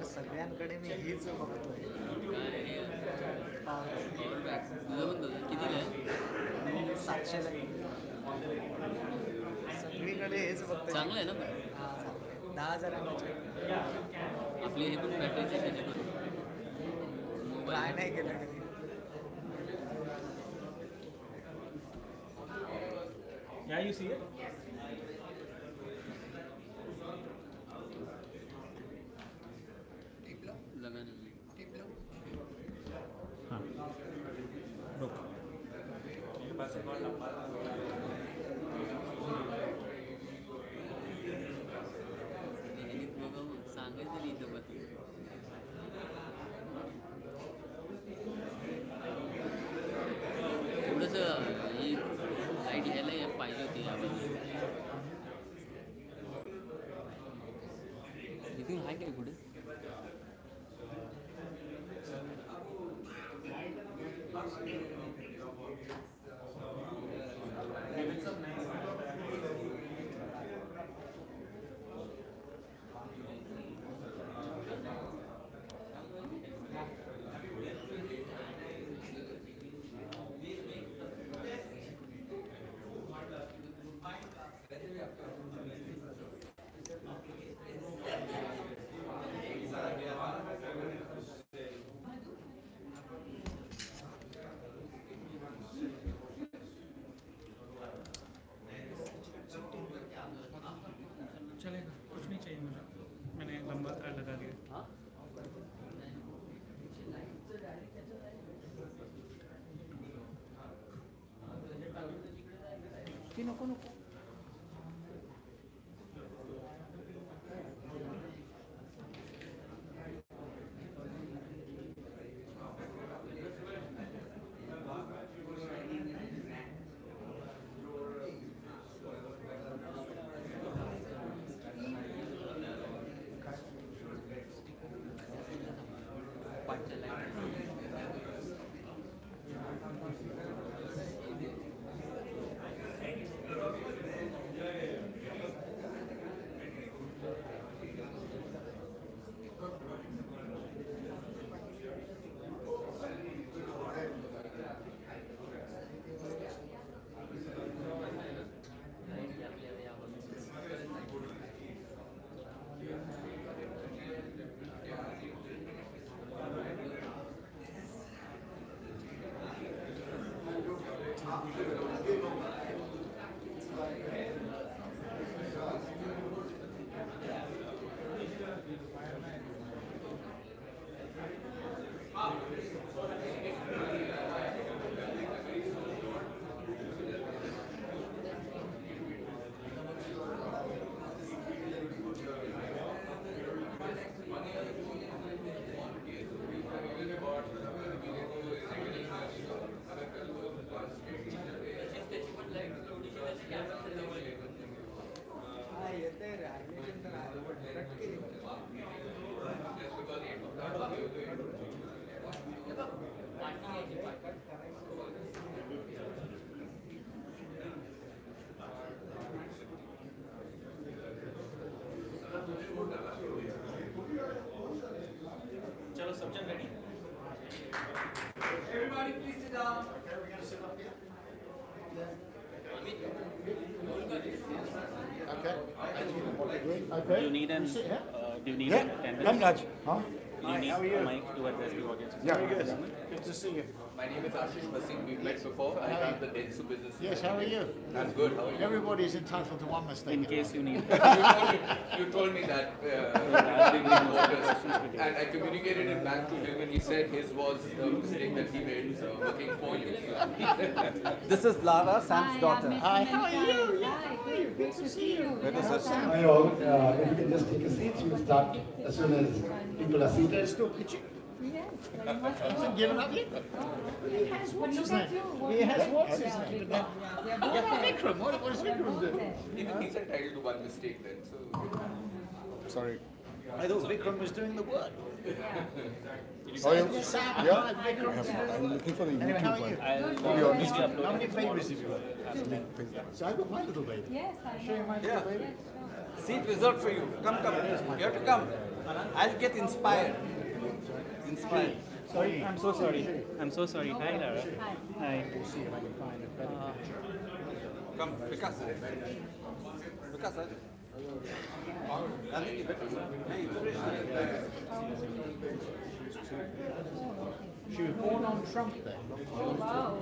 सगळ्यांकडे मी हेच बघतोय. किती आहे? 700 सगळीकडे हेच बघतोय. चांगलं आहे ना? 10,000 आपली हे पण बॅटरीचे त्याच्याकडे ट्राय नाही केलं कधी. Yeah, you see it? हाँ रुक मेरे पास एक और लंबा सांगायचं नाही इथं बघ थोडंसं ही लाईट घ्यायला पाहिजे होती यावर इथून आहे काय पुढे चलेगा कुछ नहीं चाहिए मुझे मैंने लंबा तार लगा दिया नको नको चलो सब जन ready Everybody please sit down. Okay, we're going to sit up here. Okay. Do you need an do you need Yeah, an attendance? come Raj. Huh? Do you need a mic to address the audience? Yeah, good to see you. My name is Ashish Basim. We've met before. I run the Dentsu business. Yes, how are you? I'm good. How are you? Everybody's entitled to one mistake. In case you need. You told me that and I communicated it back to him, and he said his was the mistake that he made working for you. This is Lara, Sam's daughter. Hi, how are you? Hi, good to see you. Where is her Sam? Hi all, if you can just take a seat, we'll start as soon as people are seated. Still pitching. Yes, very much. Hasn't given up yet? He has what's his name? He has what's his name? Yeah, Vikram. What does Vikram do? He's entitled to one mistake then. So. Sorry. I thought Vikram was doing the work. Oh, yeah. Sam, hi, Vikram. I'm looking for the Anyway, how are YouTube you? one. How many babies have you got? So I've got my little baby. Yes, I know. Yeah. Seat reserved for you. Come. You have to come. I'll get inspired. Sorry, I'm so sorry. I'm so sorry. Hi, Lara. Hi. Come, Vikas. Vikas, She was born on Trump Day. Oh, wow.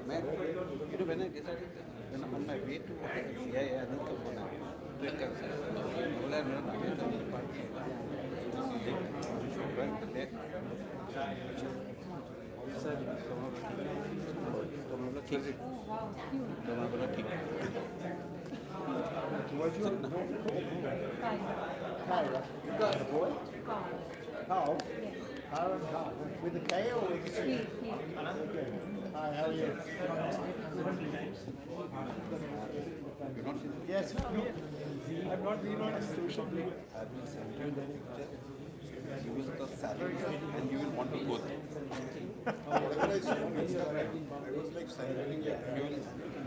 Man, you know when I decided when I'm on my way to CIA, I don't come for that. Kyra. You got a boy? Carl. Carl and Carl. With a K or with a C? Okay. Hi, how are you? Yes. I've not been on a social media. You will the salary and you will want to go there. Whatever I saw on Instagram, I was like celebrating it. You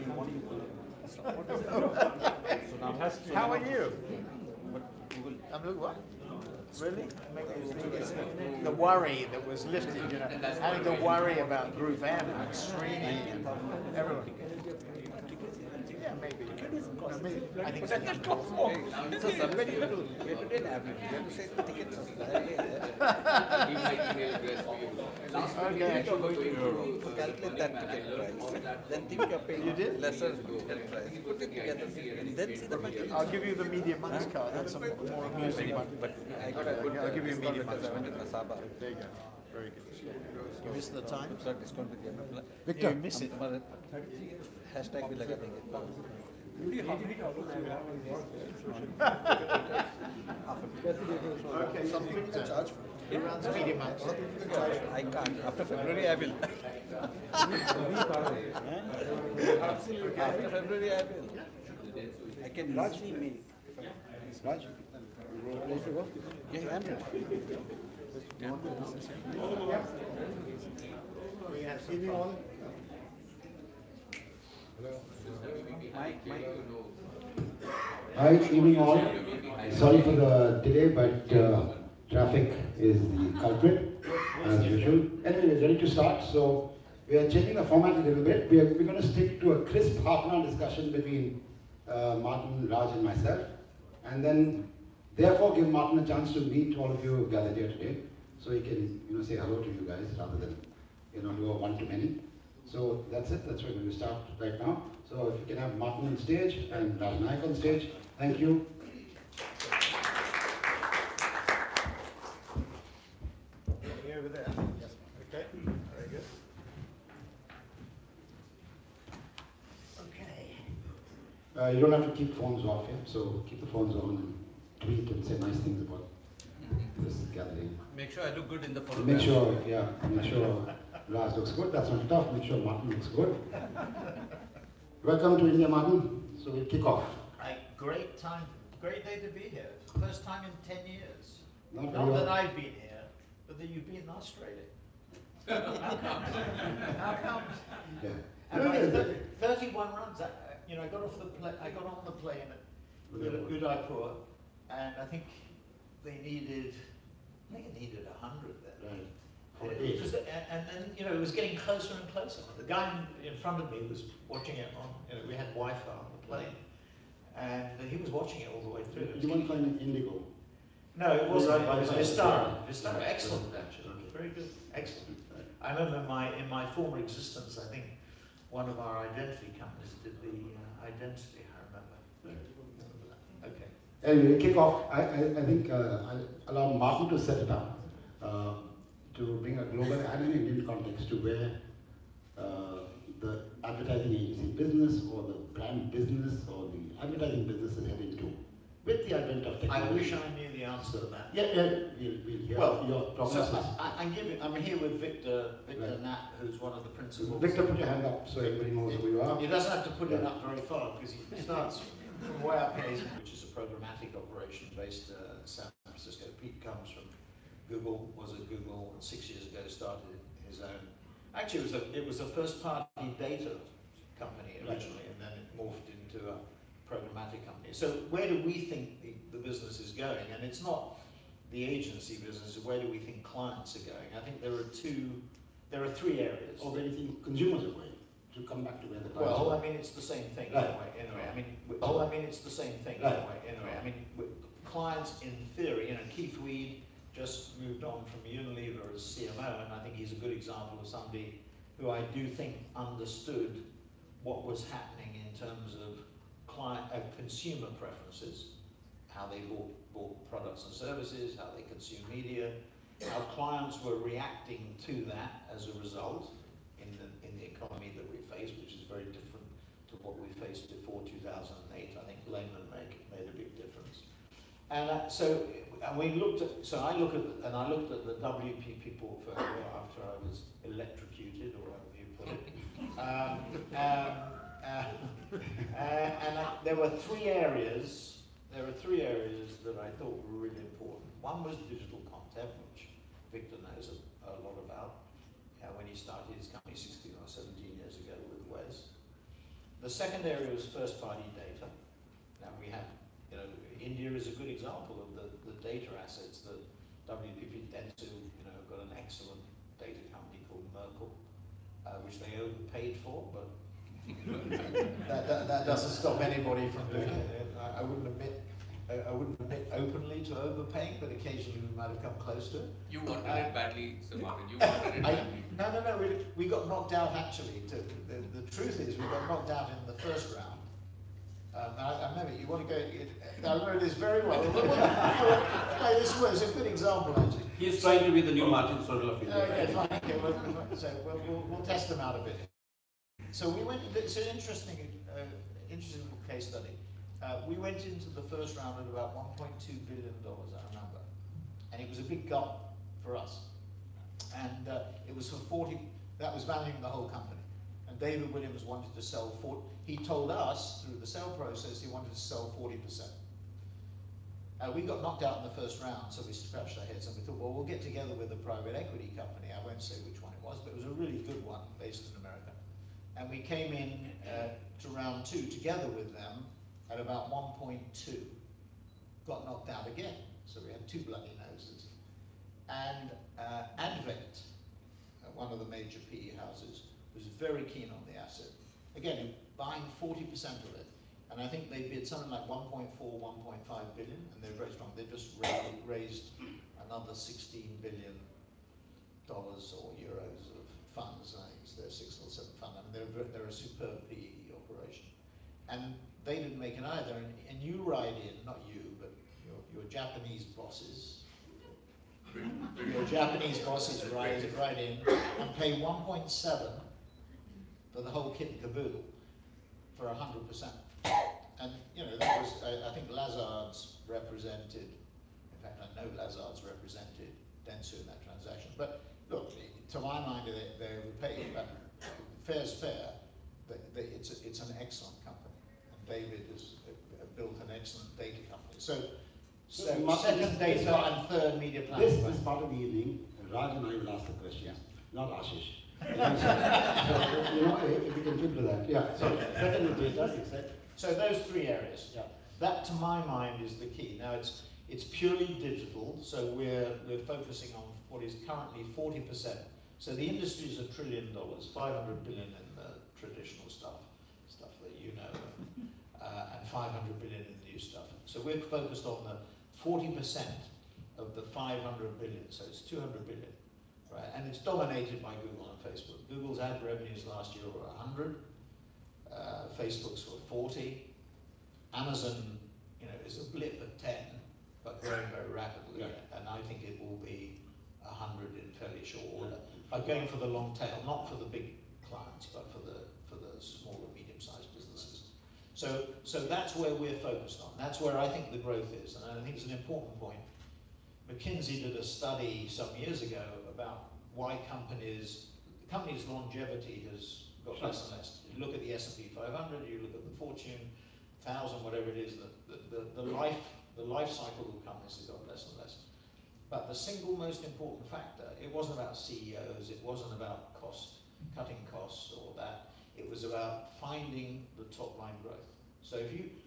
will want to go there. So now, How are you? but you will. I'm looking what? Really? It's the worry that was lifted, you know, having to worry about Group M and Srini and everyone. Yeah, maybe. No, maybe. I think so. That costs more. So somebody you have to get average. You have to say the tickets are He might email address for you. Last week, Okay. we were going to calculate that ticket price. Then think you're paying lesser ticket price. Put it together and then see the material. I'll give you the Media Monks card. That's a more amusing one. But I got a good I'll give you a discount medium because I went one. to Nasaba. There you go. Very good. You missed the time? got discount with them. Victor, you miss it. हमारे hashtag भी लगा देंगे. Okay, something to charge for. He runs Media Monks. I can't. After February I will. After February I will. I can easily make. Raj, ready to go? Yeah, I'm ready. Evening all. Hi, evening all. Sorry for the delay, but traffic is the culprit, as usual. Anyway, we're ready to start. So we are changing the format a little bit. We're going to stick to a crisp half-an-hour discussion between Martin, Raj, and myself, and then therefore give Martin a chance to meet all of you gathered here today, so he can say hello to you guys rather than do a one-to-many. So that's it. That's where we're going to start right now. So if you can have Martin on stage and Raj Naik on stage. Thank you. Over there. Yes. Okay. Very good. Okay. You don't have to keep phones off here, so keep the phones on and tweet and say nice things about this gathering. Make sure I look good in the photo. Make sure Raj looks good. That's not tough. Make sure Martin looks good. Welcome to India, Martin. So we'll kick off. Great time. Great day to be here. First time in 10 years. Not Not very that well. I've been here, but that you've been in Australia. How come? Yeah. And by 31 runs, I got off the plane. I got on the plane at Udaipur, and I think it needed 100 then. Right. It was just, and then it was getting closer and closer. The guy in front of me was watching it on. We had Wi-Fi on the plane, and he was watching it all the way through. You weren't flying in Indigo? No, it wasn't. Right, It was right, Vistara. right. Vistara, Right. excellent actually. Very good, excellent. Right. I remember in my former existence, I think one of our identity companies did the identity. I remember. Okay. Anyway, kick off. I think I'll allow Martin to set it up to bring a global and an Indian context to where the advertising agency business or the brand business or the advertising business is heading to with the advent of technology. I wish I knew the answer to that. Yeah, we'll hear Well, your prognosis. so I'm here with Victor Knapp, who's one of the principals. Victor, put your hand up so everybody knows who you are. He doesn't have to put it up very far because he starts from way up here, which is a programmatic operation based in San Francisco. Pete comes from Google, was at Google, and 6 years ago started his own. Actually, it was a first-party data company originally, and then it morphed into a programmatic company. So where do we think the business is going? And it's not the agency business. Where do we think clients are going? I think there are three areas. Or where do you think consumers are going? To come back to where the clients Well, are. I mean, it's the same thing Right. anyway. It's the same thing Right. anyway. I mean, clients in theory, Keith Weed just moved on from Unilever as CMO, and I think he's a good example of somebody who I do think understood what was happening in terms of consumer preferences, how they bought products and services, how they consume media, how clients were reacting to that as a result in the economy that we face, which is very different to what we faced before 2008. I think Lehman made a big difference. And I looked at the WPP portfolio after I was electrocuted, or however you put it. There were three areas. There were three areas that I thought were really important. One was digital content, which Victor knows a lot about. When he started his company 16 or 17 years ago with Wes. The second area was first-party data. Now we have, India is a good example of the data assets that WPP Dentsu, got an excellent data company called Merkle, which they overpaid for, but that doesn't stop anybody from doing it. I wouldn't admit openly to overpaying, but occasionally we might have come close to it. You wanted it badly, Sir Martin. You wanted it badly. No. We got knocked out actually. The truth is, we got knocked out in the first round. I remember you want to go. I remember this very well. This was a good example actually. He is trying to be the new Martin Sorrell of India. Okay, fine. Okay, we'll test them out a bit. So we went. It's an interesting case study. We went into the first round at about $1.2 billion, I remember, and it was a big gulp for us. And it was for 40. That was valuing the whole company. And David Williams wanted to sell 40. He told us through the sale process he wanted to sell 40%. We got knocked out in the first round, so we scratched our heads and we thought, well, we'll get together with a private equity company. I won't say which one it was, but it was a really good one based in America. And we came in to round two together with them at about 1.2. Got knocked out again, so we had two bloody noses. And Advent, one of the major PE houses, was very keen on the asset. Again, buying 40% of it. And I think they bid something like 1.4, 1.5 billion, and they're very strong. They just raised another $16 billion or euros of funds. I think it's their 6 or 7 fund. I mean, they're a superb PE operation. And they didn't make it either. And you ride in, not you, but your Japanese bosses. Your Japanese bosses ride in and pay 1.7 for the whole kit and caboodle for 100%. And that was, I think Lazard's represented, in fact I know Lazard's represented Dentsu in that transaction. But look, to my mind they overpaid, but fair's fair. It's an excellent company. And David has built an excellent data company. So second data and third media planning. This part of the evening, Raj and I will ask the questions, not Ashish. So, if we can keep to that. Yeah, so second is data, you said. So those three areas. Yeah. That, to my mind, is the key. Now, it's purely digital, so we're focusing on what is currently 40%. So the industry is $1 trillion, 500 billion in the traditional stuff that you know, and 500 billion in the new stuff. So we're focused on the 40% of the 500 billion, so it's 200 billion. right? And it's dominated by Google and Facebook. Google's ad revenues last year were 100, Facebook's were 40, Amazon, is a blip at 10, but growing very rapidly, and I think it will be 100 in fairly short order. By going for the long tail, not for the big clients, but for the small and medium-sized businesses. So that's where we're focused on. That's where I think the growth is, and I think it's an important point. McKinsey did a study some years ago about why companies' longevity has got less and less. You look at the S&P 500, you look at the Fortune 1000, whatever it is, the life cycle of companies has got less and less. But the single most important factor, it wasn't about CEOs, it wasn't about cutting costs or that. It was about finding the top line growth. So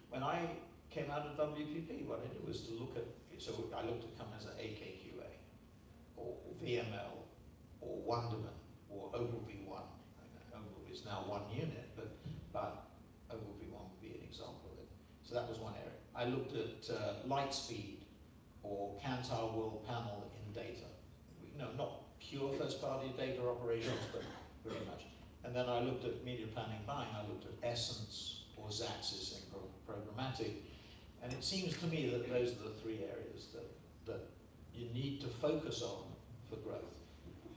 when I came out of WPP, what I did was to look at, so I looked at companies like AKQA, or VML, or Wonderman, or Ogilvy One. Ogilvy is now one unit, but Ogilvy One would be an example of it. So that was one area. I looked at Lightspeed, or Kantar World Panel in data. Not pure first-party data operations, but pretty much. And then I looked at media planning buying. I looked at Essence or Xaxis in programmatic. And it seems to me that those are the three areas that you need to focus on for growth.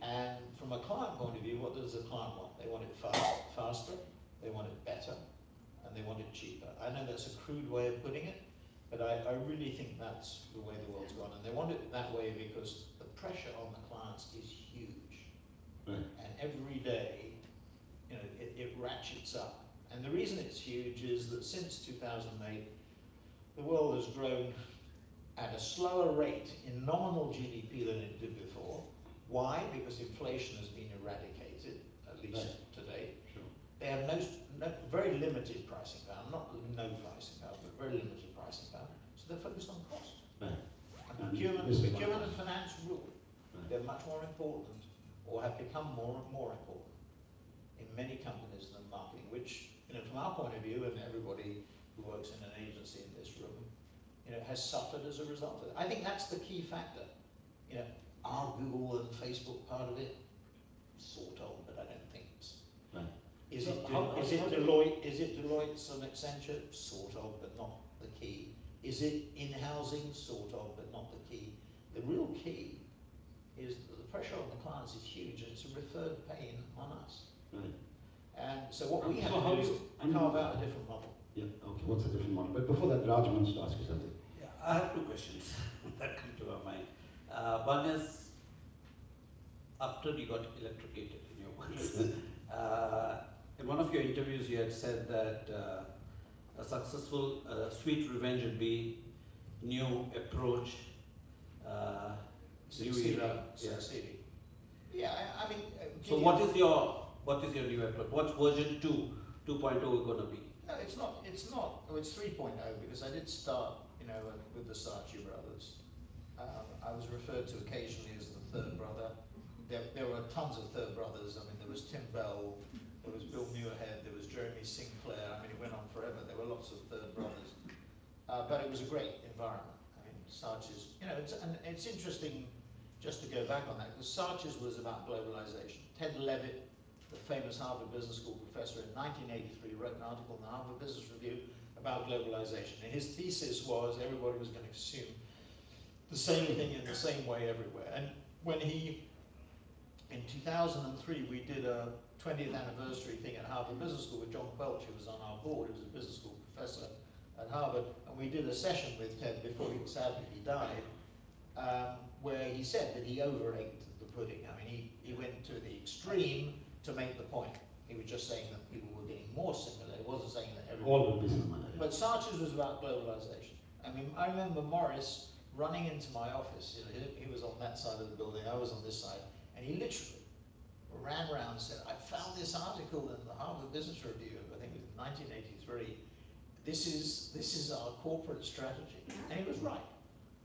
And from a client point of view, what does the client want? They want it faster, they want it better, and they want it cheaper. I know that's a crude way of putting it, but I really think that's the way the world's gone. And they want it that way because the pressure on the clients is huge. Right. And every day, it ratchets up. And the reason it's huge is that since 2008, the world has grown at a slower rate in nominal GDP than it did before. Why? Because inflation has been eradicated, at least to date. Sure. They have very limited pricing power, not no pricing power, but very limited pricing power. So they're focused on cost. Right. And procurement and finance rule. Right. They're much more important, or have become more important in many companies than marketing, which, from our point of view, and everybody who works in an agency in this room, has suffered as a result of it. I think that's the key factor. Are Google and Facebook part of it? Sort of, but I don't think it's. Right. Is it Deloitte? Is it Deloitte's and Accenture? Sort of, but not the key. Is it in-housing? Sort of, but not the key. The real key is that the pressure on the clients is huge, and it's a referred pain on us. Right. And so what we have to do is carve out a different model. Yeah, okay, what's a different model? But before that, Raj wants to ask you something. Yeah, I have two questions that come to my mind. One is, after you got electrocuted in your words, in one of your interviews you had said that a successful sweet revenge would be new approach, new era. Succeeding. Yeah, I mean. So what is your new approach? What's version 2.0 going to be? No, it's not. Oh, it's 3.0 because I did start, with the Saatchi brothers. I was referred to occasionally as the third brother. There were tons of third brothers. I mean, there was Tim Bell, there was Bill Muirhead, there was Jeremy Sinclair. I mean, it went on forever. There were lots of third brothers. But it was a great environment. I mean, Saatchi's, and it's interesting just to go back on that, because Saatchi's was about globalization. Ted Levitt, the famous Harvard Business School professor, in 1983 wrote an article in the Harvard Business Review about globalization. And his thesis was everybody was going to consume the same thing in the same way everywhere. And when in 2003, we did a 20th anniversary thing at Harvard Business School with John Quelch, who was on our board. He was a business school professor at Harvard. And we did a session with Ted before sadly he died, where he said that he overate the pudding. I mean, he went to the extreme to make the point. He was just saying that people were getting more similar. He wasn't saying that everyone. All would be similar. But Saatchi's was about globalization. I mean, I remember Morris running into my office. He was on that side of the building, I was on this side, and he literally ran around and said, I found this article in the Harvard Business Review, I think it was 1983. This is our corporate strategy. And he was right.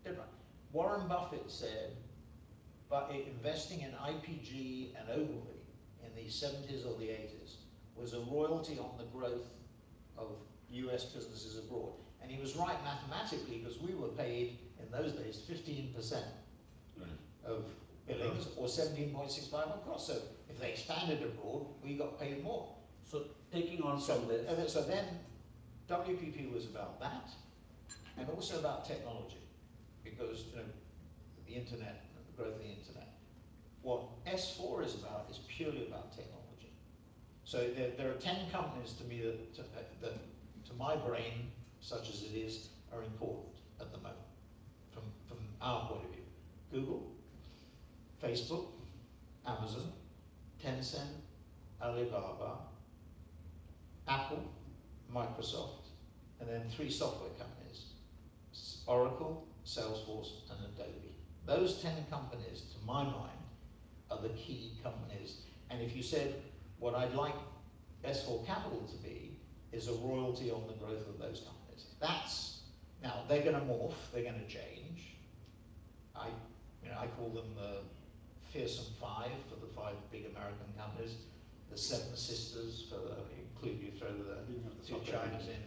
Dead right. Warren Buffett said, but investing in IPG and Ogilvy in the 70s or the 80s was a royalty on the growth of US businesses abroad. And he was right mathematically because we were paid in those days 15% of billings or 17.65 on cross. So if they expanded abroad, we got paid more. So taking on So, from this, so then WPP was about that and also about technology, because the internet, the growth of the internet. What S4 is about is purely about technology. So there are 10 companies to me that to my brain, such as it is, are important at the moment from our point of view. Google, Facebook, Amazon, Tencent, Alibaba, Apple, Microsoft, and then 3 software companies, Oracle, Salesforce, and Adobe. Those 10 companies, to my mind, are the key companies. And if you said, what I'd like S4 Capital to be, is a royalty on the growth of those companies. Now they're going to morph, they're going to change. I call them the fearsome 5 for the 5 big American companies, the 7 sisters for the, you throw the 2 Chinas in,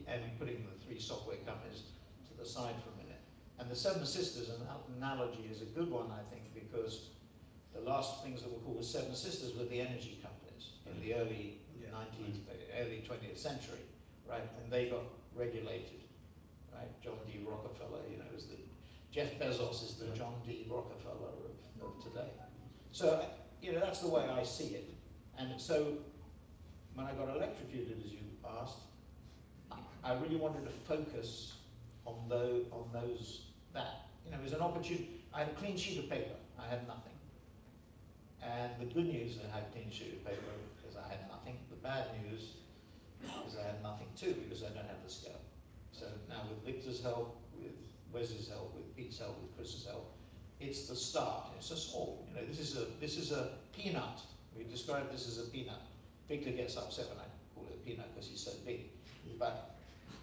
and putting the 3 software companies to the side for a minute. And the 7 sisters analogy is a good one, I think, because the last things that were called 7 sisters were the energy companies in the early 20th century, right? And they got regulated, right? John D. Rockefeller, was the Jeff Bezos is the John D. Rockefeller of today. So, that's the way I see it. And so, when I got electrocuted, as you asked, I really wanted to focus on those. It was an opportunity. I had a clean sheet of paper. I had nothing. And the good news is I had a clean sheet of paper because I had nothing. The bad news is I had nothing too because I don't have the scale. So now with Victor's help, with Wes's help, with Pete's help, with Chris's help, it's the start. It's a small. This is a peanut. We describe this as a peanut. Victor gets upset when I call it a peanut because he's so big. But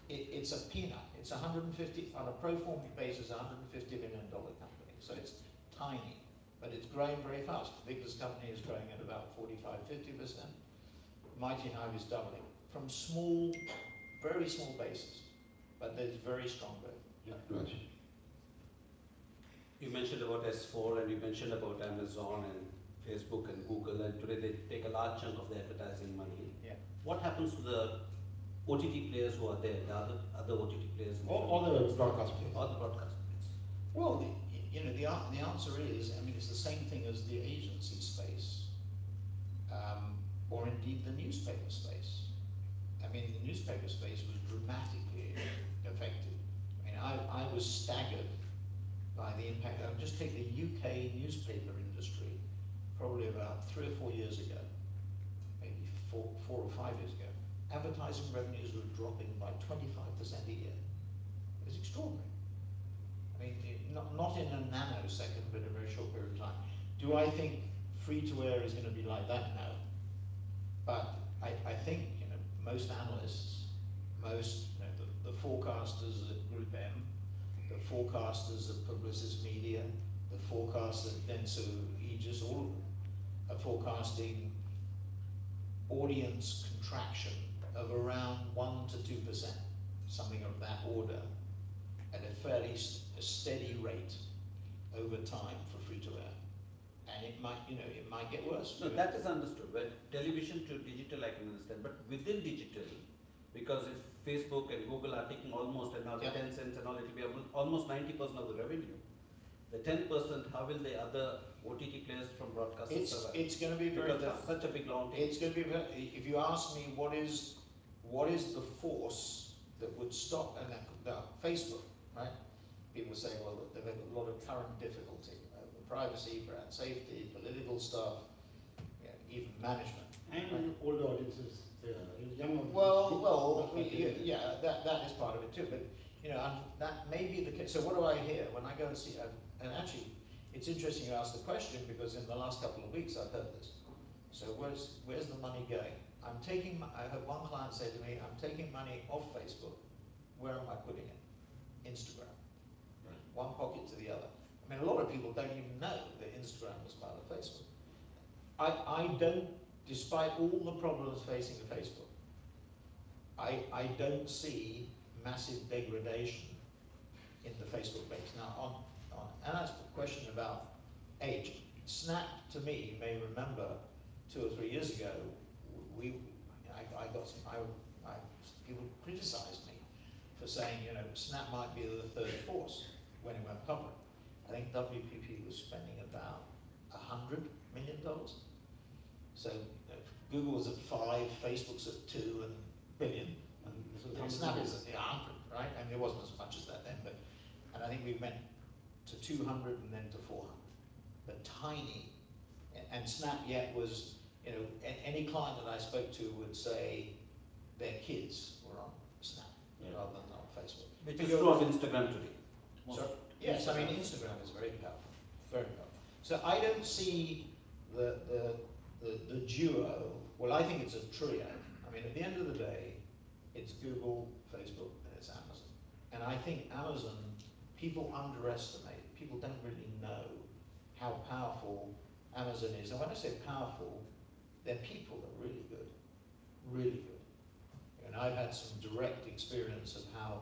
it's a peanut. It's 150, on a pro forma basis, $150 million company. So it's tiny, but it's growing very fast. Victor's company is growing at about 45–50%. Mighty Hive is doubling from small, very small bases, but there's very strong growth. Yeah, right. you mentioned about S4 and you mentioned about Amazon and Facebook and Google, and today they take a large chunk of the advertising money. Yeah. What happens to the OTT players who are there, the other OTT players? All the broadcast players. All the broadcast players. Well, the answer is, it's the same thing as the agency space, or indeed the newspaper space. The newspaper space was dramatically affected. I was staggered by the impact. I'll just take the UK newspaper industry, probably about 3 or 4 years ago, maybe 4 or 5 years ago. Advertising revenues were dropping by 25% a year. It was extraordinary. Not in a nanosecond, but a very short period of time. Do I think free-to-air is going to be like that? No. But I think most analysts, the forecasters at Group M, the forecasters at Publicis Media, the forecasters at Denso Aegis, all of them are forecasting audience contraction of around 1 to 2%, something of that order, at a fairly steady rate over time for free-to-air. And it might get worse. No, that is understood. But television to digital, I can understand. But within digital, because if Facebook and Google are taking almost, and now the 10 cents and all, it will be almost 90% of the revenue. The 10%, how will the other OTT players from broadcasters survive? It's going to be very because tough. there's such a big long tail. It's going to be if you ask me what is the force that would stop, and Facebook, right? People say, well, they've got a lot of current difficulty, privacy, brand safety, political stuff, even management. And older audiences, young audiences. Well, that is part of it too. But that may be the case. So what do I hear when I go and see? And actually, it's interesting you ask the question because in the last couple of weeks I've heard this. So where's the money going? I had one client say to me, I'm taking money off Facebook. Where am I putting it? Instagram. Right. One pocket to the other. A lot of people don't even know that Instagram was part of Facebook. I don't, despite all the problems facing Facebook, I don't see massive degradation in the Facebook base. Now, and that's a question about age. Snap, to me, you may remember 2 or 3 years ago, people criticized me for saying, you know, Snap might be the third force when it went public. I think WPP was spending about $100 million. So Google was at 5, Facebook's at 2 and billion, and Snap is at 100, right? I mean, it wasn't as much as that then, but, and I think we went to 200 and then to 400, but tiny. And Snap yet was, you know, any client that I spoke to would say their kids were on Snap rather than on Facebook. Which is true of Instagram today. So, yes, I mean, Instagram is very powerful, very powerful. So I don't see the duo, well, I think it's a trio. I mean, at the end of the day, it's Google, Facebook, and it's Amazon. And I think Amazon, people underestimate, people don't really know how powerful Amazon is. And when I say powerful, their people are really good, really good. And I've had some direct experience of how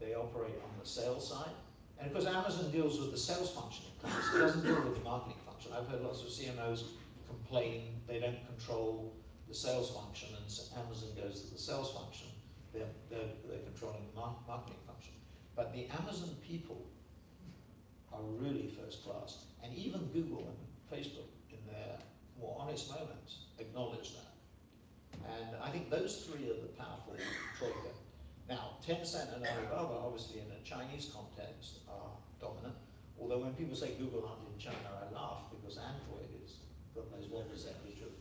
they operate on the sales side. And of course, Amazon deals with the sales function. It doesn't deal with the marketing function. I've heard lots of CMOs complain they don't control the sales function, and so Amazon goes to the sales function. They're controlling the marketing function. But the Amazon people are really first class. And even Google and Facebook, in their more honest moments, acknowledge that. And I think those three are the powerful troika. Now, Tencent and Alibaba, obviously in a Chinese context, are dominant. Although when people say Google aren't in China, I laugh because Android is, God knows what percentage of it.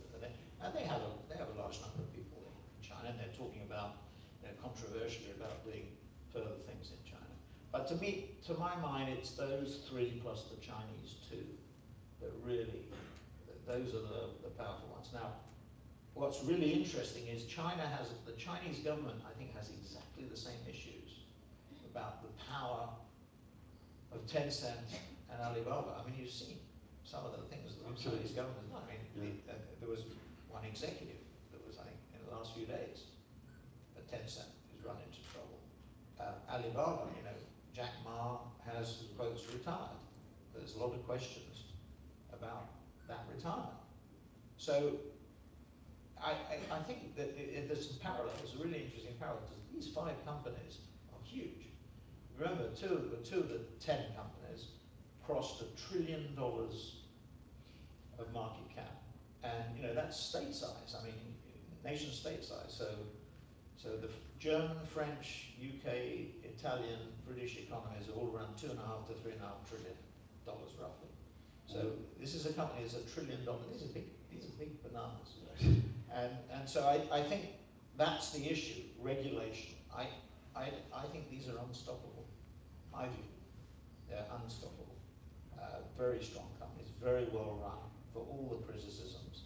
And they have a large number of people in China, and they're talking about, you know, controversially about doing further things in China. But to me, to my mind, it's those three plus the Chinese two that really, those are the powerful ones. Now, what's really interesting is the Chinese government, I think, has exactly the same issues about the power of Tencent and Alibaba. I mean, you've seen some of the things that the Chinese government has done. I mean, there was one executive that was, I think, in the last few days, at Tencent, who's run into trouble. Alibaba, you know, Jack Ma has, quotes, retired. There's a lot of questions about that retirement. So I think that there's some parallels, really interesting parallels. These 5 companies are huge. Remember, two of the 10 companies crossed $1 trillion of market cap. And, you know, that's state size. I mean, nation state size. So the German, French, UK, Italian, British economies are all around $2.5 to $3.5 trillion roughly. So this is a company that's $1 trillion. These are big bananas. And so I think that's the issue, regulation. I think these are unstoppable. My view, they're unstoppable. Very strong companies, very well run for all the criticisms.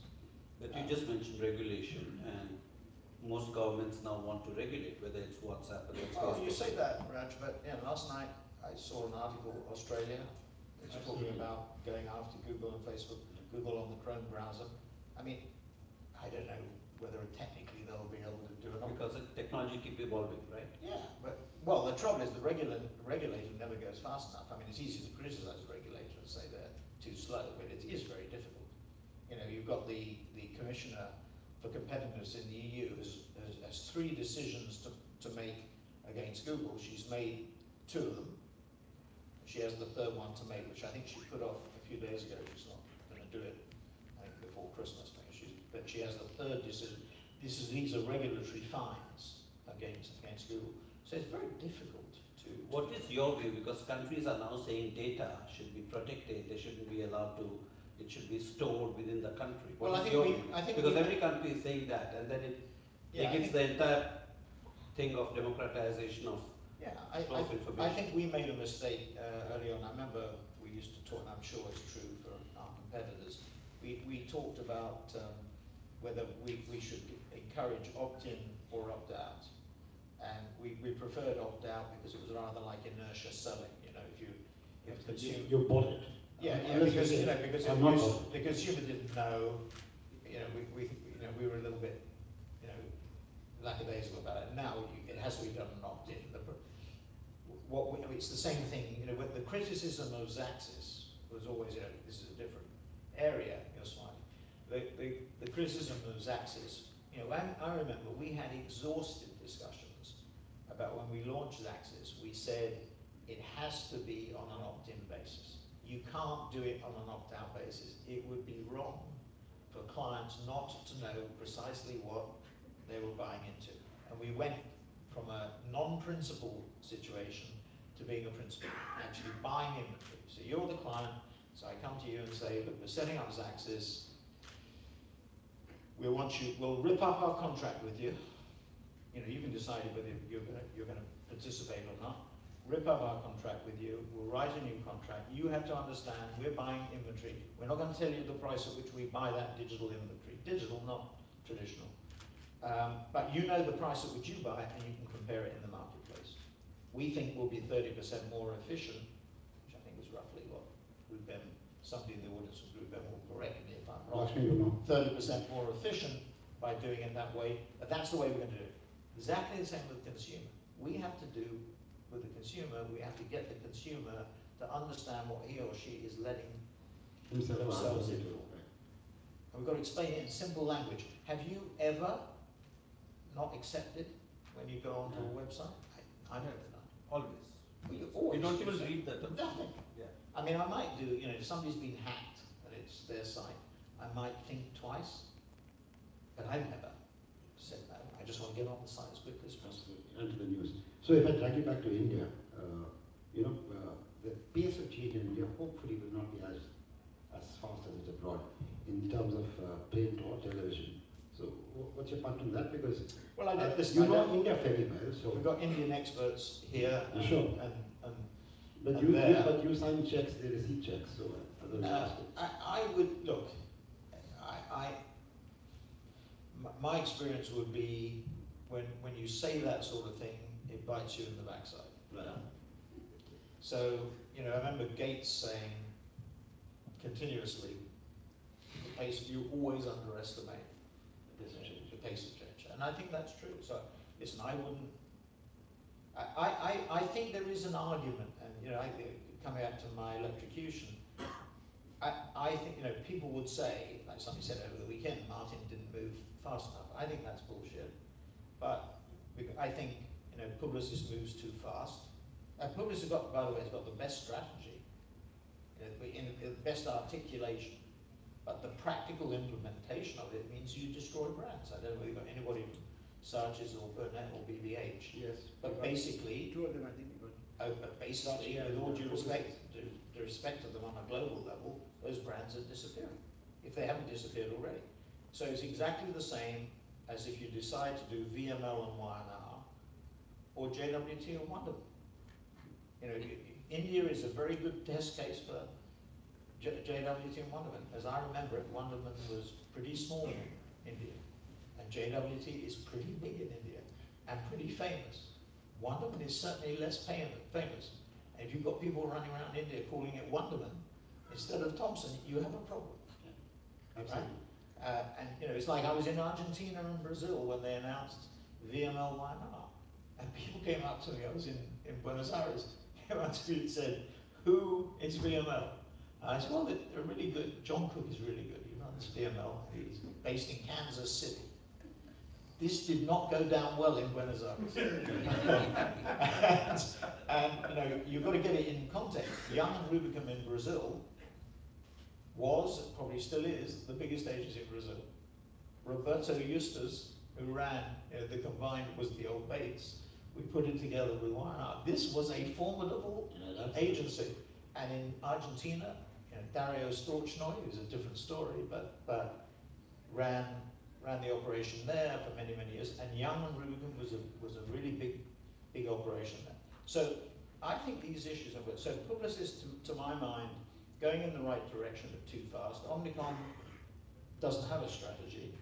But you just mentioned regulation, and most governments now want to regulate, whether it's WhatsApp or it's Oh, Facebook. you say that, Raj, but yeah, last night I saw an article, Australia, it's talking about going after Google and Facebook, Google on the Chrome browser. I mean, I don't know whether technically they'll be able to do it. Because technology keeps evolving, right? Yeah, but, well, the trouble is the regulating never goes fast enough. I mean, it's easy to criticize a regulator and say they're too slow, but it is very difficult. You know, you've got the Commissioner for Competitiveness in the EU has 3 decisions to make against Google. She's made 2 of them. She has the 3rd one to make, which I think she put off a few days ago. She's not going to do it, I think, before Christmas. But she has the 3rd decision. These are regulatory fines against Google. So it's very difficult to... What is your view? Because countries are now saying data should be protected. They shouldn't be allowed to. It should be stored within the country. Well, I think because every country is saying that, and then it negates the entire thing of democratization of information. I think we made a mistake early on. I remember we used to talk, and I'm sure it's true for our competitors. We talked about whether we should encourage opt-in or opt-out. And we preferred opt-out because it was rather like inertia selling. You know, if you bought it. Yeah, because the consumer didn't know. You know, we were a little bit, you know, lackadaisical about it. Now it has to be done an opt-in. It's the same thing. You know, with the criticism of Xaxis was always, this is a different area, you're smiling. The criticism of Zaxxas, I remember we had exhaustive discussions about when we launched Zaxxas, we said it has to be on an opt-in basis. You can't do it on an opt-out basis. It would be wrong for clients not to know precisely what they were buying into. And we went from a non-principal situation to being a principal, actually buying inventory. So you're the client, so I come to you and say, look, we're setting up Zaxxas. We'll rip up our contract with you. You can decide whether you're going to participate or not. Rip up our contract with you. We'll write a new contract. You have to understand we're buying inventory. We're not going to tell you the price at which we buy that digital inventory. Digital, not traditional. But you know the price at which you buy it, and you can compare it in the marketplace. We think we'll be 30% more efficient, which I think is roughly what Group M, somebody in the audience of Group M will correct me if I'm wrong. 30% more efficient by doing it that way, but that's the way we're going to do it. Exactly the same with the consumer. We have to do with the consumer, we have to get the consumer to understand what he or she is letting themselves in for. And we've got to explain it in simple language. Have you ever not accepted when you go onto a website? I've never done. Always. Well, you always. You don't even read the terms. Nothing. Yeah. I mean, I might do, if somebody's been hacked and it's their site, I might think twice, but I've never said no. I just want to get on the site as quickly as possible. Onto the news. So if I drag you back to India, the pace of change in India hopefully will not be as fast as it's abroad in terms of print or television. So what's your point on that? Because well, I did this. India fairly well. So we've got Indian experts here. Sure. But you sign checks, they receive checks. So I would look. My experience would be when you say that sort of thing, it bites you in the backside. Right. So I remember Gates saying continuously, you always underestimate the pace of change, and I think that's true. So listen, I think there is an argument, and coming back to my electrocution, I think people would say, like somebody said over the weekend, Martin didn't move fast enough. I think that's bullshit, but I think Publicis moves too fast. Publicis has got, by the way, has got the best strategy, the best articulation, but the practical implementation of it means you destroy brands. I don't know whether you've got anybody from Sargis or Burnett or BBH. Yes. But basically, two of them, I think. but basically, with all due respect, the respect of them on a global level, those brands are disappearing, if they haven't disappeared already. So it's exactly the same as if you decide to do VML and Y&R, or JWT and Wonderman. India is a very good test case for JWT and Wonderman. As I remember it, Wonderman was pretty small in India, and JWT is pretty big in India, and pretty famous. Wonderman is certainly less famous. And if you've got people running around India calling it Wonderman instead of Thompson, you have a problem. Yeah. Absolutely. Right? And it's like I was in Argentina and Brazil when they announced VML Y&R, and people came up to me. I was in Buenos Aires. Came up to me and said, "Who is VML?" I said, "Well, they're really good. John Cook is really good. He runs VML. He's based in Kansas City." This did not go down well in Buenos Aires. and you've got to get it in context. Young and Rubicam in Brazil was, probably still is, the biggest agency in Brazil. Roberto Justus, who ran the combined, was the old Bates. We put it together with Y&R. This was a formidable agency. And in Argentina, Dario Storchnoi, who's a different story, but ran the operation there for many, many years. And Young and Rubicam was a really big operation there. So I think these issues are good. So Publicis, to my mind, going in the right direction but too fast. Omnicom doesn't have a strategy.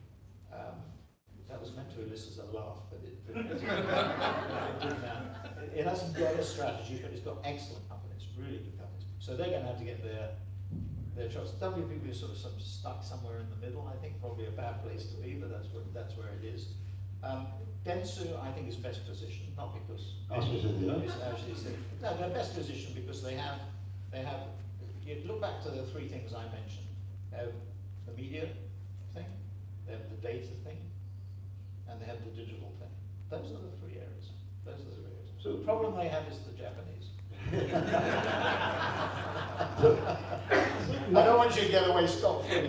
That was meant to elicit a laugh, but it hasn't got a strategy, but it's got excellent companies, really good companies. So they're going to have to get their choice. WPP is sort of stuck somewhere in the middle, I think, probably a bad place to be, but that's where it is. Dentsu, I think, is best positioned, not because they're best positioned because they have you look back to the three things I mentioned. They have the media thing, they have the data thing, and they have the digital thing. Those are the three areas. Those are the three areas. So the problem they have is the Japanese. I don't want you to get away scot-free.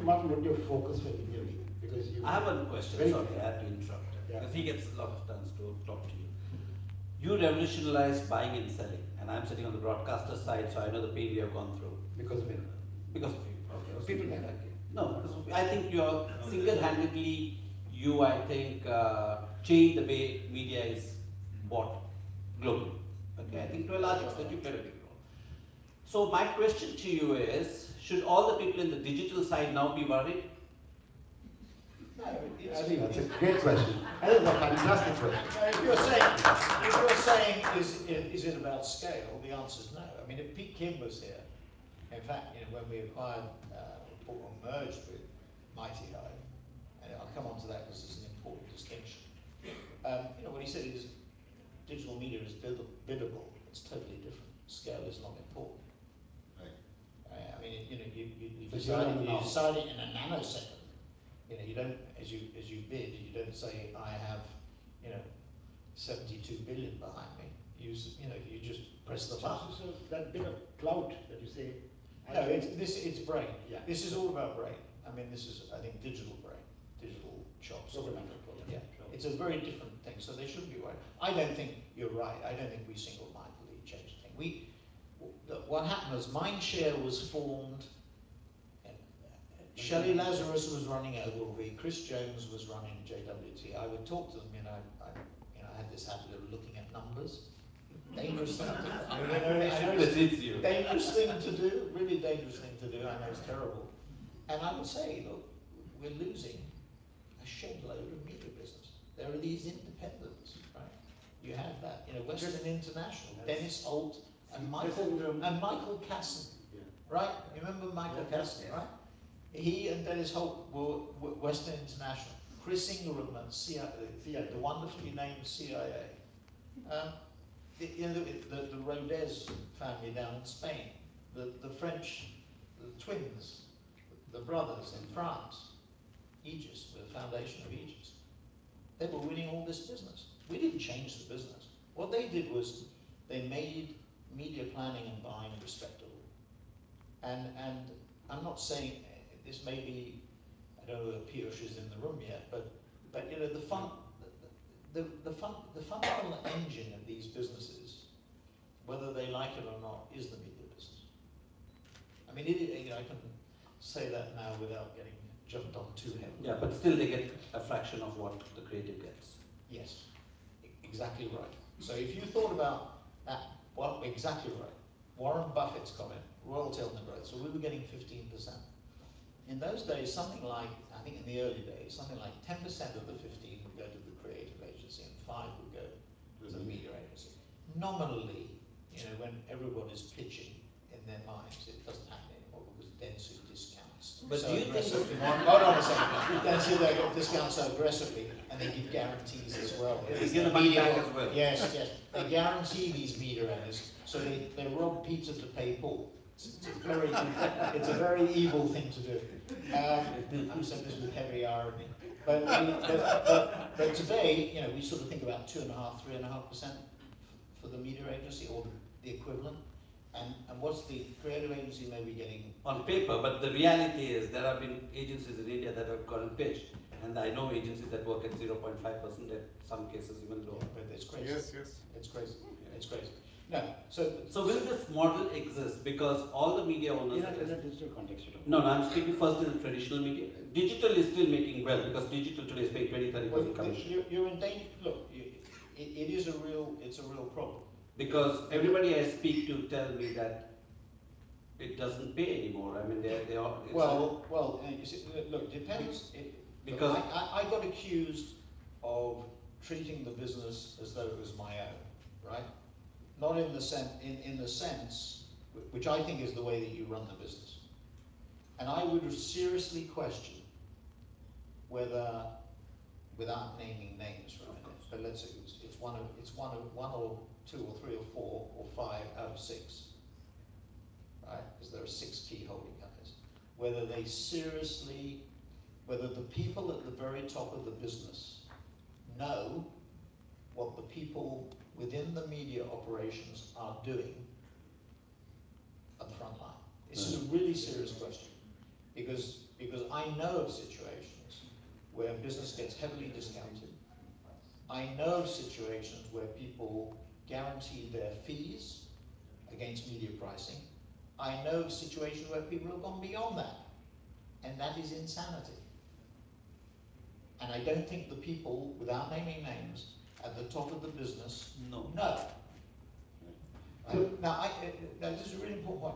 Martin, what do you focus for India? Because you I have one question, very- sorry, I had to interrupt. Yeah. Because he gets a lot of times to talk to you. You revolutionized buying and selling, and I'm sitting on the broadcaster side, so I know the pain we have gone through. because of it. Because of you. Okay. People like that. No, because I think you're single-handedly, you, I think, changed the way media is bought globally. Okay, I think to a large extent you played a big role. So my question to you is, should all the people in the digital side now be worried? No, I think that's a great question. I think that's a fantastic question. If you're saying is it about scale, the answer is no. I mean, if Pete Kim was here, in fact, when we acquired or merged with Mighty Hive, and I'll come on to that because it's an important distinction. What he said is digital media is biddable. It's totally different. Scale is not important. Right. I mean, you So decide you're it in a nanosecond. You don't, as you bid, you don't say I have, 72 billion behind me. You just press the button. So that bit of clout that you say. No, it's brain. Yeah. This is all about brain. I mean, this is, I think, digital brain, digital chops. Yeah, it's a very different thing, so they shouldn't be worried. I don't think you're right. I don't think we single-mindedly changed the thing. What happened was Mindshare was formed. Shelley Lazarus was running Ogilvy. Chris Jones was running JWT. I would talk to them. I had this habit of looking at numbers. Dangerous thing to do. Dangerous thing to do. Really dangerous thing to do. I know it's terrible. And I would say, look, we're losing a shed load of media business. There are these independents, right? You have that. Western International, Dennis Holt, and Michael Casson, right? You remember Michael Casson, right? He and Dennis Holt were Western International. Chris Ingram and CIA, the wonderfully named CIA. The Rodez family down in Spain, the French, the twins, the brothers in France, Aegis, the foundation of Aegis. They were winning all this business. We didn't change the business. What they did was they made media planning and buying respectable. And I'm not saying this may be, I don't know whether Piyush is in the room yet, but the fundamental engine of these businesses, whether they like it or not, is the media business. I mean, I can say that now without getting jumped on too heavily. Yeah, but still they get a fraction of what the creative gets. Yes, exactly right. So if you thought about that, well, exactly right. Warren Buffett's comment, royalty on the growth. So we were getting 15%. In those days, something like, I think in the early days, something like 10% of the 15 would go to the creative agency and 5 would go to the media agency. Nominally, when everybody's pitching in their minds, it doesn't happen anymore because Dentsu discounts. But so do you think aggressively. Hold on a second. Dentsu, they discount so aggressively, and they give guarantees as well. They give the money back as well. Yes. They guarantee these media owners, so they rob Peter to pay Paul. It's a very evil thing to do. I'm saying this with heavy irony. But today, we sort of think about 2.5%, 3.5% for the media agency or the equivalent. And what's the creative agency maybe getting? On paper, but the reality is there have been agencies in India that have gotten pitched. And I know agencies that work at 0.5%, in some cases even lower. But it's crazy. Yes. It's crazy. It's crazy. No, so will this model exist because all the media owners... In a digital context, you don't. No, I'm speaking first in the traditional media. Digital is still making well because digital today is paying 20-30% commission. You're in danger. Look, it's a real problem. Because everybody I speak to tell me that it doesn't pay anymore. I mean, they are... You see, look, depends. Because I got accused of treating the business as though it was my own, right? Not in the sense, which I think is the way that you run the business. And I would seriously question whether, without naming names, right? But let's say it's one or two or three or four or 5 out of 6. right? Because there are 6 key holding companies. Whether they seriously, whether the people at the very top of the business know what the people within the media operations are doing at the front line. This is a really serious question, because I know of situations where business gets heavily discounted. I know of situations where people guarantee their fees against media pricing. I know of situations where people have gone beyond that, and that is insanity. And I don't think the people, without naming names, at the top of the business know. Now, this is a really important point.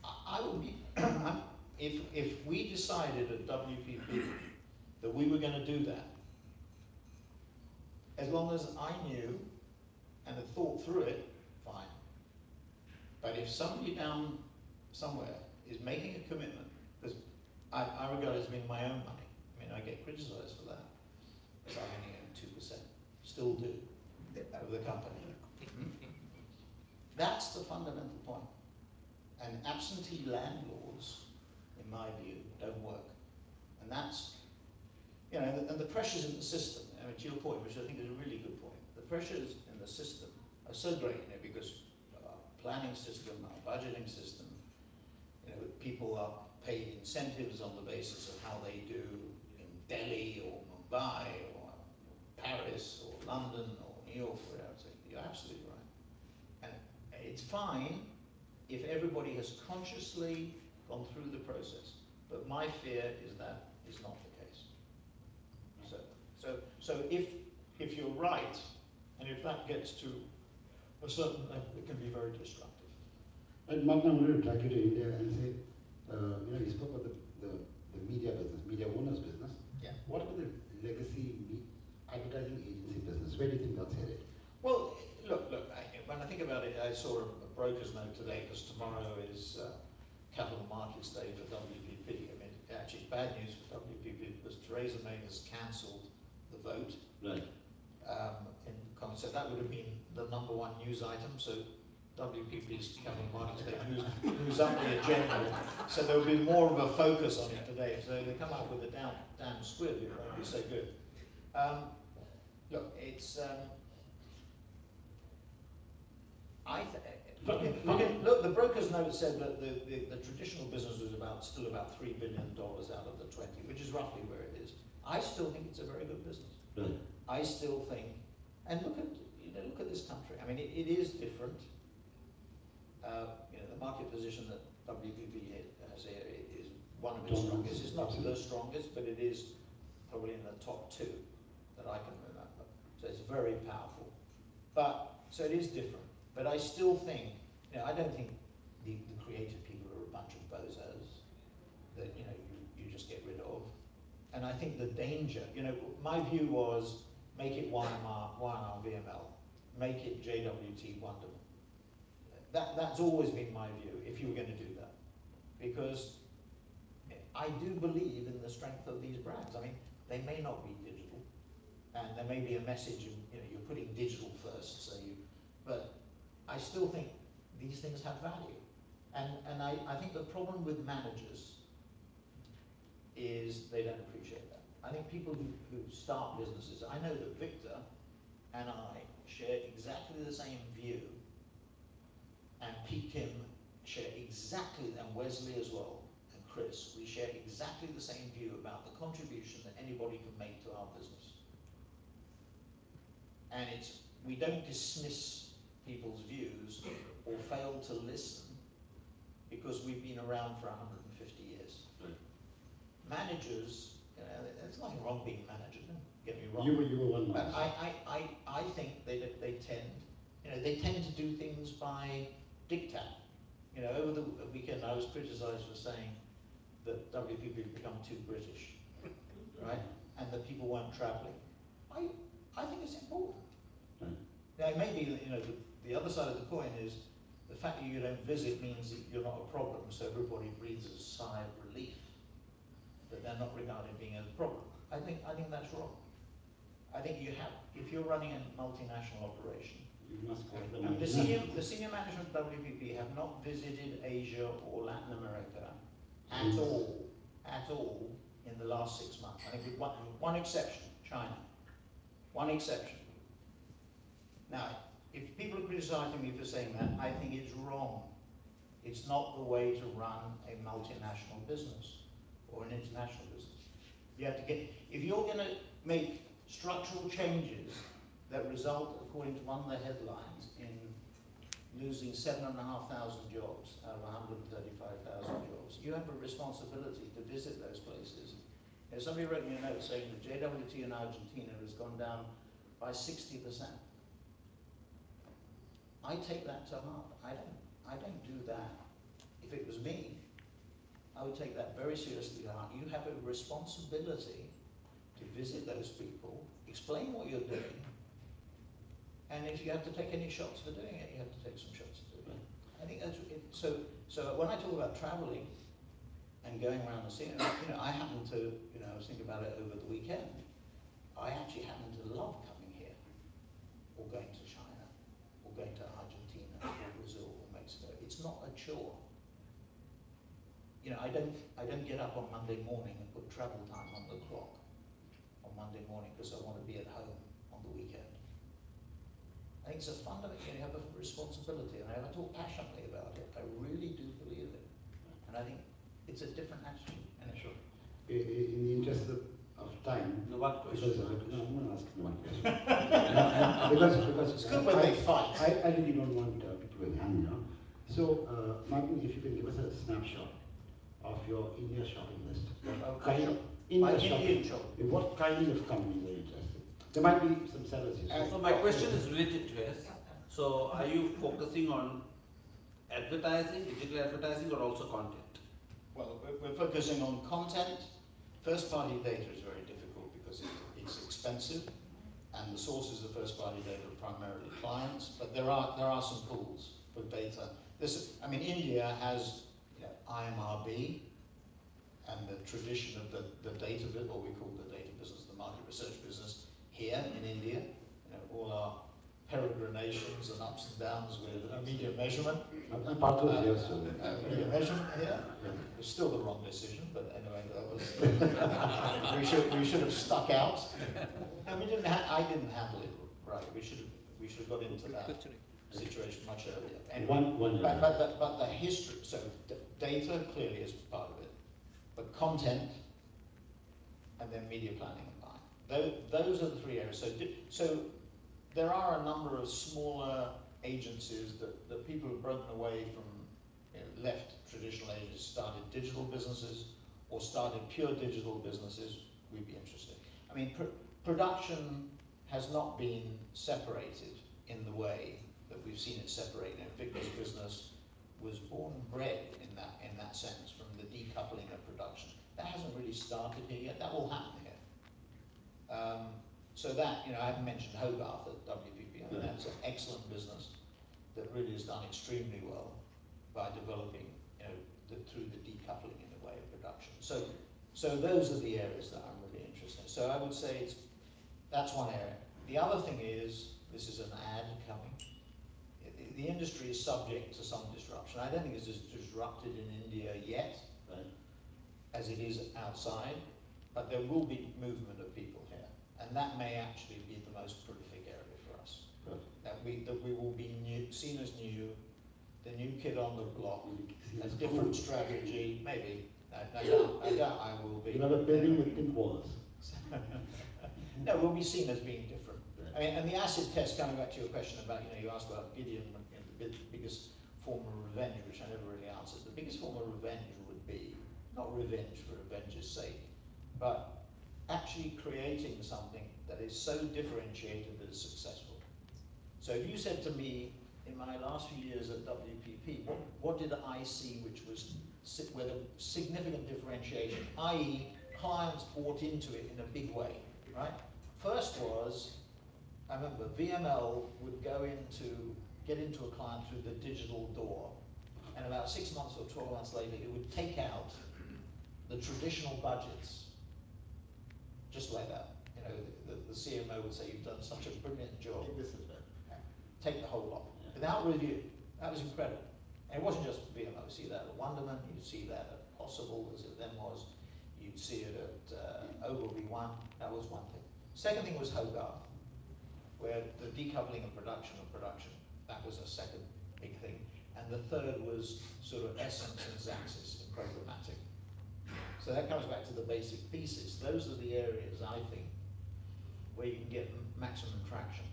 I would be, if we decided at WPP that we were going to do that, as long as I knew and had thought through it, fine. But if somebody down somewhere is making a commitment, because I regard it as being my own money. I mean, I get criticized for that, because I only own 2%, still do, of the company. That's the fundamental point. And absentee landlords, in my view, don't work. And that's, you know, and the pressures in the system, I mean, to your point, which I think is a really good point, the pressures in the system are so great, you know, because our planning system, our budgeting system, you know, people are paid incentives on the basis of how they do in Delhi or Mumbai or Paris or London or New York, where I would say, you're absolutely right. And it's fine if everybody has consciously gone through the process. But my fear is that is not the case. So if you're right, and if that gets to a certain level, it can be very destructive. And Mark, I'm going to drag you to India and say, you know, you spoke about the media business, media owners business. Yeah. What about the legacy advertising agency business? Where do you think that's headed? Well, look, when I think about it, I saw a broker's note today, because tomorrow is Capital Markets Day for WPP. I mean, actually it's bad news for WPP, because Theresa May has cancelled the vote. Right. So that would have been the #1 news item. So WPP's Capital Markets Day moves up the agenda. So there will be more of a focus on it today. So they come up with a damn squid, it won't be so good. Look, it's look, the broker's note said that the traditional business was still about $3 billion out of the 20, which is roughly where it is. I still think it's a very good business. Right. I still think, and look at this country. I mean, it is different. You know, the market position that WPP has here is one of its strongest. It's not the strongest, but it is probably in the top 2 that I can remember. So it's very powerful. But so it is different. But I still think, you know, I don't think the creative people are a bunch of bozos that, you know, you just get rid of. And I think the danger, you know, my view was make it YMR VML, make it JWT Wonderman. That's always been my view, if you were going to do that. Because I do believe in the strength of these brands. I mean, they may not be digital, and there may be a message, you know, you're putting digital first, so but I still think these things have value. And I think the problem with managers is they don't appreciate that. I think people who start businesses, I know that Victor and I share exactly the same view, and Pete Kim share exactly, and Wesley as well, and Chris, we share exactly the same view about the contribution that anybody can make to our business. And we don't dismiss people's views or fail to listen because we've been around for 150 years. Right. Managers, you know, there's nothing wrong being a manager, don't get me wrong. You were one. But I think they tend to do things by diktat. You know, over the weekend I was criticised for saying that WPP had become too British, right? And that people weren't travelling. I think it's important. Right. Now, maybe, you know, the other side of the coin is the fact that you don't visit means that you're not a problem, so everybody breathes a sigh of relief that they're not regarded being a problem. I think that's wrong. I think if you're running a multinational operation, You must go to the And the multinational. senior management of WPP have not visited Asia or Latin America at all in the last 6 months. I think with one exception, China. One exception. Now, if people are criticizing me for saying that, I think it's wrong. It's not the way to run a multinational business or an international business. You have to get, if you're going to make structural changes that result, according to one of the headlines, in losing 7,500 jobs out of 135,000 jobs, you have a responsibility to visit those places. You know, somebody wrote me a note saying that JWT in Argentina has gone down by 60%. I take that to heart. I don't do that. If it was me, I would take that very seriously to heart. You have a responsibility to visit those people, explain what you're doing, and if you have to take any shots for doing it, you have to take some shots to do it. I think that's it. So when I talk about traveling and going around the scene, you know, I happen to, you know, I was thinking about it over the weekend. I actually happen to love coming here, or going to China, or going to Argentina, or Brazil, or Mexico. It's not a chore. You know, I don't get up on Monday morning and put travel time on the clock on Monday morning because I want to be at home on the weekend. I think it's a fundamental, you have a responsibility, and I talk passionately about it. I really do believe it. And I think it's a different attitude. And sure. In the interest of time, No, one question. because I'm going to ask you one question. because It's good when they fight. I really don't want people with hand, you know. So, Martin, if you can give us a snapshot of your India shopping list. What kind of India shopping? What kind of companies are you interested in? There might be some sellers here. So my question is related to this. So are you focusing on advertising, digital advertising, or also content? Well, we're focusing on content. First-party data is very difficult because it's expensive, and the sources of first-party data are primarily clients. But there are some pools for data. India has, you know, IMRB and the tradition of the data bit, what we call the data business, the market research business here in India. You know, all our peregrinations and ups and downs with media measurement. I'm part of it, yes. Media measurement here. It was still the wrong decision, but anyway, that was we should have stuck out. No, I didn't handle it right. We should have got into that situation much earlier. Anyway, but the history. So data clearly is part of it, but content and then media planning combined. Those are the three areas. So there are a number of smaller agencies that people have broken away from, you know, left traditional agencies, started digital businesses, or started pure digital businesses. We'd be interested. I mean, production has not been separated in the way that we've seen it separated. Victor's business was born and bred in that sense, from the decoupling of production. That hasn't really started here yet. That will happen here. So that, you know, I haven't mentioned Hogarth at WPP. I mean, that's an excellent business that really has done extremely well by developing, you know, through the decoupling in the way of production. So those are the areas that I'm really interested in. So I would say that's one area. The other thing is, this is an ad coming. The industry is subject to some disruption. I don't think it's as disrupted in India yet, right, as it is outside, but there will be movement of people here. And that may actually be the most prolific area for us. Right. That we will be seen as new, the new kid on the block, a different strategy, maybe. I doubt I will be. You have a building with pink walls. No, we'll be seen as being different. I mean, and the acid test, coming back to your question about, you know, you asked about Gideon and the biggest form of revenge, which I never really answered. The biggest form of revenge would be, not revenge for revenge's sake, but actually creating something that is so differentiated that is successful. So if you said to me, in my last few years at WPP, what did I see which was with a significant differentiation, i.e. clients bought into it in a big way, right? First was, I remember VML would get into a client through the digital door, and about 6 months or 12 months later, it would take out the traditional budgets, just like that. You know, the CMO would say, you've done such a brilliant job. take the whole lot, without review. That was incredible. And it wasn't just VMO, you see that at Wonderman, you'd see that at Possible, as it then was, you'd see it at Ogilvy One, that was one thing. Second thing was Hogarth, where the decoupling of production, that was a second big thing. And the third was sort of Essence and Xaxis in programmatic. So that comes back to the basic thesis. Those are the areas, I think, where you can get maximum traction.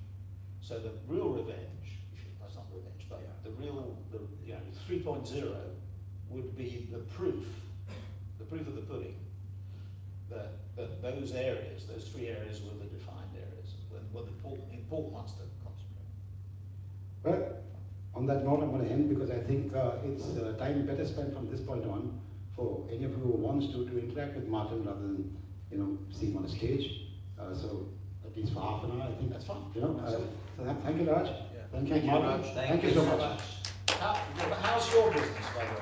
So the real revenge, that's not revenge, but the real, 3.0 would be the proof of the pudding, that those areas, those three areas were the defined areas, were the important ones to concentrate. Well, on that note, I'm going to end because I think it's time better spent from this point on for any of you who wants to interact with Martin rather than see him on a stage. So at least for half an hour, I think that's fine. So thank you, Raj. Thank you, Martin. Thank you so much. How's your business, by the way?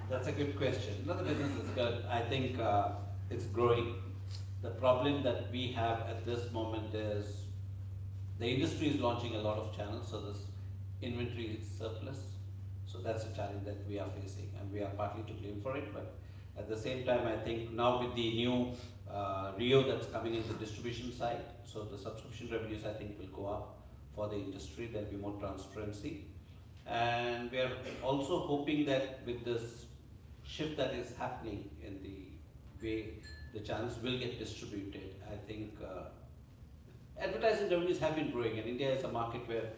That's a good question. No, the business is good. I think it's growing. The problem that we have at this moment is the industry is launching a lot of channels, so this inventory is surplus. So that's a challenge that we are facing, and we are partly to blame for it. But at the same time, I think now with the new Rio that's coming in the distribution side, so the subscription revenues I think will go up for the industry. There'll be more transparency, and we are also hoping that with this shift that is happening in the way the channels will get distributed, I think advertising revenues have been growing, and India is a market where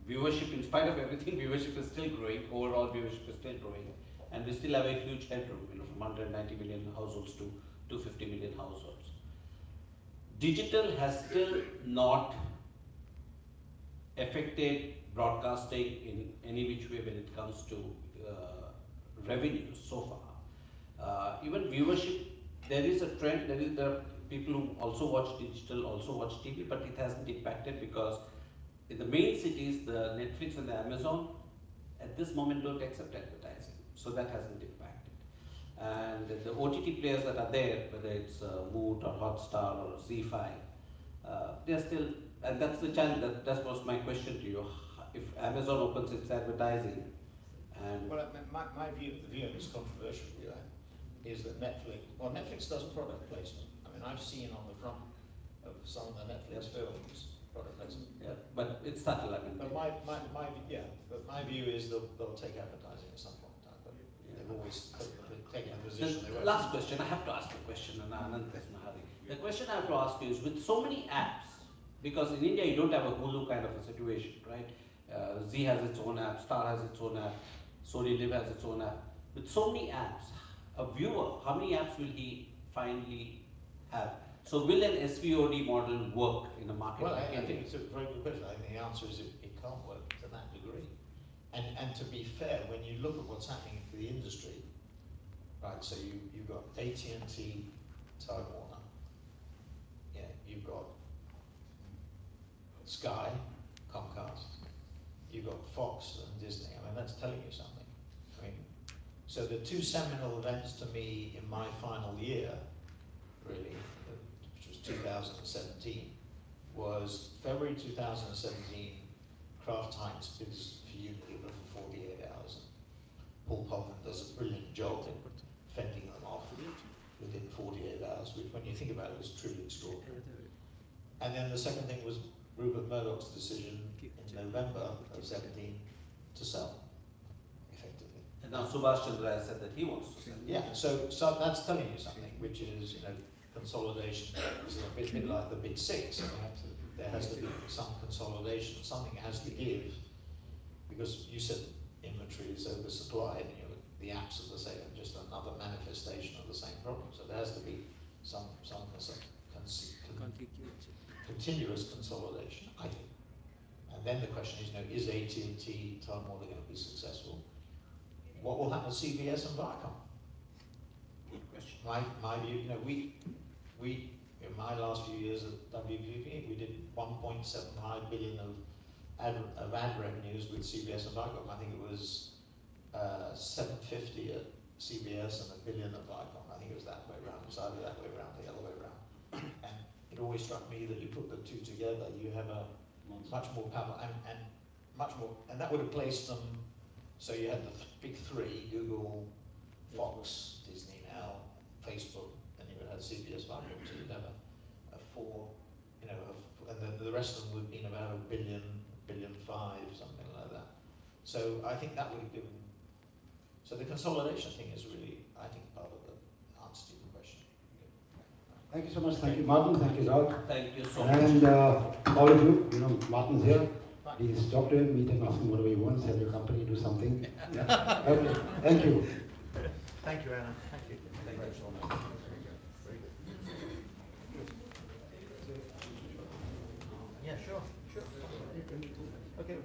viewership, in spite of everything, viewership is still growing. Overall viewership is still growing, and we still have a huge headroom, from 190 million households to 250 million households. Digital has still not affected broadcasting in any which way when it comes to revenues so far. Even viewership, there is a trend. There are people who also watch digital, also watch TV, but it hasn't impacted because in the main cities, the Netflix and the Amazon at this moment don't accept advertising, so that hasn't impacted. And the OTT players that are there, whether it's Moot or Hotstar or Z5, they're still, and that's the challenge. That was my question to you. If Amazon opens its advertising, and well, my view is controversial. Is that Netflix does product placement. I mean, I've seen on the front of some of the Netflix films product placement. Yeah, but it's subtle. I mean, but my view is they'll take advertising at some point in time. But they've always taken a position. The last question, I have to ask a question, and Anand is in a hurry. The question I have to ask you is, with so many apps, because in India you don't have a Hulu kind of a situation, right? Z has its own app, Star has its own app, Sony Live has its own app. With so many apps, a viewer, how many apps will he finally have? So will an SVOD model work in a market well, like I India? think it's a very good question. I think the answer is it can't work to that degree. And to be fair, when you look at what's happening to the industry, right, so you've got AT&T, Time Warner, you've got Sky, Comcast, you've got Fox and Disney. I mean, that's telling you something. I mean, so the two seminal events to me in my final year, really, which was 2017, was February 2017, Kraft Heinz bids for Unilever for 48 hours. And Paul Polman does a brilliant job in fending them off within 48 hours, which when you think about it was truly extraordinary. And then the second thing was Rupert Murdoch's decision in November of 17 to sell, effectively. And now Subhash Chandra has said that he wants to sell. Yeah, so that's telling you something, which is, consolidation is a bit like the big six. I mean, there has to be some consolidation, something has to give, because you said inventory is oversupplied, and the apps are the same, just another manifestation of the same problem. So there has to be some continuous consolidation, I think. And then the question is AT&T, Time Warner going to be successful? What will happen to CBS and Viacom? Good question. My view, we in my last few years at WPP, we did 1.75 billion of ad revenues with CBS and Viacom. I think it was 750 at CBS and $1 billion at Viacom. I think it was that way around. It was either that way around or the other way around. it always struck me that you put the two together, you have a much more power and much more, and that would have placed them. So you had the big three: Google, Fox, Disney now, Facebook, and you would have CBS Bundle. So you'd have a four, you know, and then the rest of them would have been about $1 billion, $1.5 billion, something like that. So I think that would have given. So the consolidation thing is really, I think, part of the answer to the question. Thank you so much. Thank you, Martin. Thank you, Doug. Thank you so much. And all of you, you know, Martin's here. Please talk to him, meet him, ask him whatever you want, sell your company, do something. Yeah. Okay. Thank you. Thank you, Anna. Thank you. Thank you so much. Yeah, sure. Sure. Okay.